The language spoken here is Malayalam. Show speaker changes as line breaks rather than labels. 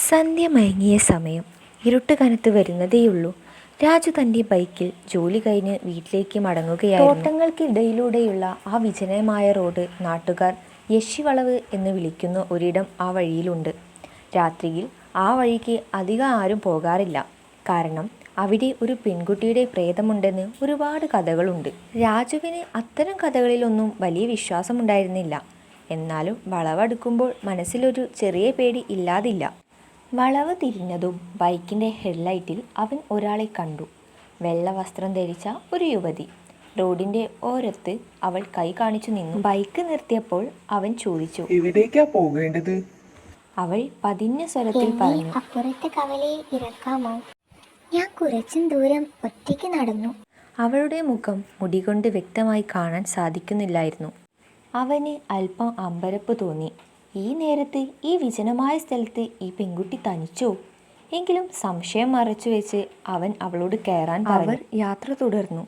സന്ധ്യ മയങ്ങിയ സമയം. ഇരുട്ട് കനത്ത് വരുന്നതേയുള്ളൂ. രാജു തൻ്റെ ബൈക്കിൽ ജോലി കഴിഞ്ഞ് വീട്ടിലേക്ക് മടങ്ങുകയായിരുന്നു. തോട്ടങ്ങൾക്കിടയിലൂടെയുള്ള ആ വിജനമായ റോഡ് നാട്ടുകാർ യശിവളവ് എന്ന് വിളിക്കുന്ന ഒരിടം ആ വഴിയിലുണ്ട്. രാത്രിയിൽ ആ വഴിക്ക് അധികം ആരും പോകാറില്ല. കാരണം അവിടെ ഒരു പെൺകുട്ടിയുടെ പ്രേതമുണ്ടെന്ന് ഒരുപാട് കഥകളുണ്ട്. രാജുവിന് അത്തരം കഥകളിലൊന്നും വലിയ വിശ്വാസമുണ്ടായിരുന്നില്ല. എന്നാലും വളവെടുക്കുമ്പോൾ മനസ്സിലൊരു ചെറിയ പേടി ഇല്ലാതില്ല. വളവ് തിരിഞ്ഞതും ബൈക്കിൻ്റെ ഹെഡ്ലൈറ്റിൽ അവൻ ഒരാളെ കണ്ടു. വെള്ള വസ്ത്രം ധരിച്ച ഒരു യുവതി. റോഡിൻ്റെ ഓരത്ത് അവൾ കൈ കാണിച്ചു നിന്നു. ബൈക്ക് നിർത്തിയപ്പോൾ അവൻ ചോദിച്ചു,
എവിടേക്കാ പോകേണ്ടത്?
അവൾ പതിഞ്ഞ സ്വരത്തിൽ പറഞ്ഞു,
അപ്പുറത്തെ കവലയിൽ ഇറക്കാമോ? ഞാൻ കുറച്ചും ദൂരം ഒറ്റയ്ക്ക് നടന്നു.
അവളുടെ മുഖം മുടികൊണ്ട് വ്യക്തമായി കാണാൻ സാധിക്കുന്നില്ലായിരുന്നു. അവന് അല്പം അമ്പരപ്പ് തോന്നി. ഈ നേരത്ത് ഈ വിജനമായ സ്ഥലത്ത് ഈ പെൺകുട്ടി തനിച്ചോ? എങ്കിലും സംശയം മറച്ചു വെച്ച് അവൻ അവളോട് കയറാൻ പറഞ്ഞു. അവർ യാത്ര തുടർന്നു.